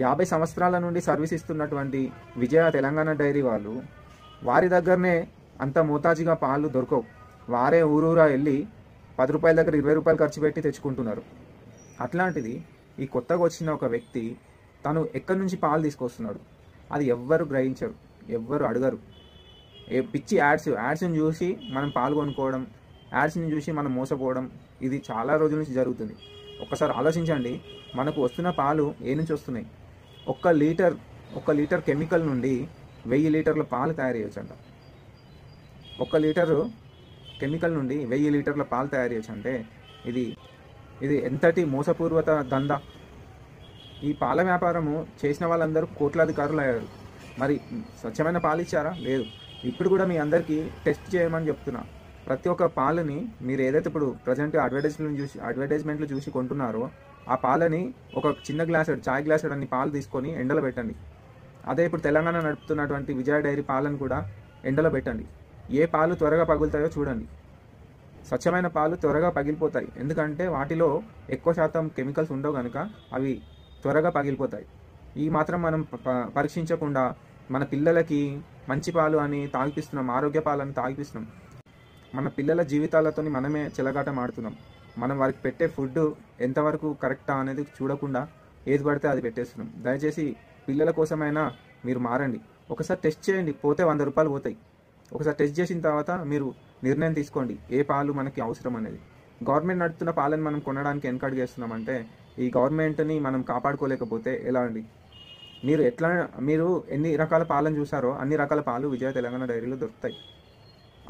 50 సంవత్సరాల నుండి సర్వీస్ ఇస్తున్నటువంటి విజయ తెలంగాణ డైరీ వాళ్ళు వారి దగ్గరనే అంత మోతాజుగా పాలు దొరకవు. వారే ఊరూరా వెళ్ళి 10 రూపాయల దగ్గర 20 రూపాయలు ఖర్చు పెట్టి తెచ్చుకుంటున్నారు. అట్లాంటిది ఈ కొత్తగా వచ్చిన ఒక వ్యక్తి తను ఎక్కడి నుంచి పాలు తీసుకొస్తున్నాడు అది ఎవ్వరు గ్రహించరు, ఎవ్వరు అడగరు. పిచ్చి యాడ్స్ని చూసి మనం పాలు కొనుక్కోవడం, యాడ్స్ని చూసి మనం మోసపోవడం ఇది చాలా రోజుల నుంచి జరుగుతుంది. ఒక్కసారి ఆలోచించండి, మనకు వస్తున్న పాలు ఏ నుంచి వస్తున్నాయి? ఒక్క లీటర్ కెమికల్ నుండి 1000 లీటర్ల పాలు తయారు చేయొచ్చంట. 1 లీటరు కెమికల్ నుండి 1000 లీటర్ల పాలు తయారు చేయొచ్చు అంటే ఇది ఎంతటి మోసపూర్వత దందా. ఈ పాల వ్యాపారము చేసిన వాళ్ళందరూ కోట్లాధికారులు అయ్యారు. మరి స్వచ్ఛమైన పాలు ఇచ్చారా? లేదు. ఇప్పుడు కూడా మీ అందరికీ టెస్ట్ చేయమని చెప్తున్నా. ప్రతి ఒక్క పాలని మీరు ఏదైతే ఇప్పుడు ప్రజెంట్ అడ్వర్టైజ్మెంట్లు చూసి కొంటున్నారో ఆ పాలని ఒక చిన్న గ్లాసెడ్ చాయ్ గ్లాసెడ్ అన్ని పాలు తీసుకొని ఎండలో పెట్టండి. అదే ఇప్పుడు తెలంగాణ నడుపుతున్నటువంటి విజయ డైరీ పాలను కూడా ఎండలో పెట్టండి. ఏ పాలు త్వరగా పగులుతాయో చూడండి. స్వచ్ఛమైన పాలు త్వరగా పగిలిపోతాయి, ఎందుకంటే వాటిలో ఎక్కువ శాతం కెమికల్స్ ఉండవు కనుక అవి త్వరగా పగిలిపోతాయి. ఈ మాత్రం మనం పరీక్షించకుండా మన పిల్లలకి మంచి పాలు అని తాగిపిస్తున్నాం, ఆరోగ్య పాలని తాగిపిస్తున్నాం. మన పిల్లల జీవితాలతో మనమే చెలగాటం ఆడుతున్నాం. మనం వారికి పెట్టే ఫుడ్ ఎంతవరకు కరెక్టా అనేది చూడకుండా ఏది పడితే అది పెట్టేస్తున్నాం. దయచేసి పిల్లల కోసమైనా మీరు మారండి. ఒకసారి టెస్ట్ చేయండి, పోతే 100 రూపాయలు పోతాయి. ఒకసారి టెస్ట్ చేసిన తర్వాత మీరు నిర్ణయం తీసుకోండి ఏ పాలు మనకి అవసరం అనేది. గవర్నమెంట్ నడుపుతున్న పాలను మనం కొనడానికి వెనకడుగు వేస్తున్నామంటే ఈ గవర్నమెంట్ని మనం కాపాడుకోలేకపోతే ఎలా అండి? మీరు ఎన్ని రకాల పాలను చూసారో అన్ని రకాల పాలు విజయ తెలంగాణ డైరీలో దొరుకుతాయి.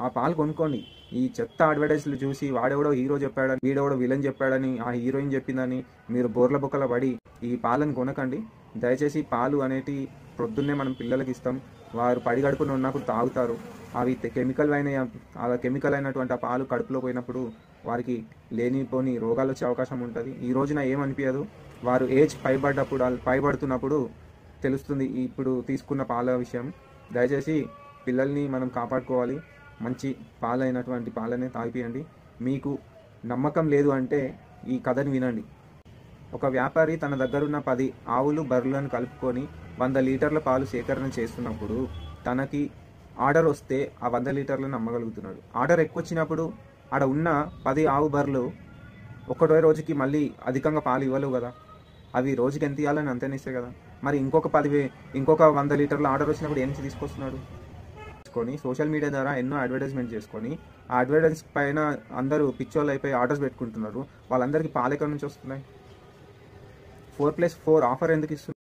ఆ పాలు కొనుక్కోండి. ఈ చెత్త అడ్వర్టైజ్లు చూసి వాడెవడో హీరో చెప్పాడని, వీడెవడో విలన్ చెప్పాడని, ఆ హీరోయిన్ చెప్పిందని మీరు బోర్ల బొక్కల పడి ఈ పాలను కొనకండి. దయచేసి పాలు అనేటి ప్రొద్దున్నే మనం పిల్లలకి ఇస్తాం, వారు పడి గడుపున ఉన్నప్పుడు తాగుతారు. అవి కెమికల్ అయినటువంటి ఆ పాలు కడుపులో పోయినప్పుడు వారికి లేనిపోని రోగాలు వచ్చే అవకాశం ఉంటుంది. ఈ రోజున ఏమనిపించదు, వారు ఏజ్ పైబడుతున్నప్పుడు తెలుస్తుంది ఇప్పుడు తీసుకున్న పాల విషయం. దయచేసి పిల్లల్ని మనం కాపాడుకోవాలి. మంచి పాలైనటువంటి పాలనే తాగిపియండి. మీకు నమ్మకం లేదు అంటే ఈ కథని వినండి. ఒక వ్యాపారి తన దగ్గరున్న 10 ఆవులు బర్రెలను కలుపుకొని 100 లీటర్ల పాలు సేకరణ చేస్తున్నప్పుడు తనకి ఆర్డర్ వస్తే ఆ 100 లీటర్లను అమ్మగలుగుతున్నాడు. ఆర్డర్ ఎక్కువ వచ్చినప్పుడు ఆడ ఉన్న 10 ఆవు బర్రెలు ఒకటే రోజుకి మళ్ళీ అధికంగా పాలు ఇవ్వలేవు కదా, అవి రోజుకి ఎంత ఇవ్వాలని అంతేనే ఇస్తాయి కదా. మరి ఇంకొక 100 లీటర్ల ఆర్డర్ వచ్చినప్పుడు ఏం తీసుకొస్తున్నాడు? సోషల్ మీడియా ద్వారా ఎన్నో అడ్వర్టైజ్మెంట్ చేసుకొని ఆ అడ్వర్టైజ్ పైన అందరూ పిచ్చోళ్ళు అయిపోయి ఆర్డర్స్ పెట్టుకుంటున్నారు. వాళ్ళందరికీ పాలు ఎక్కడి నుంచి వస్తున్నాయి? 4+4 ఆఫర్ ఎందుకు ఇస్తున్నారు?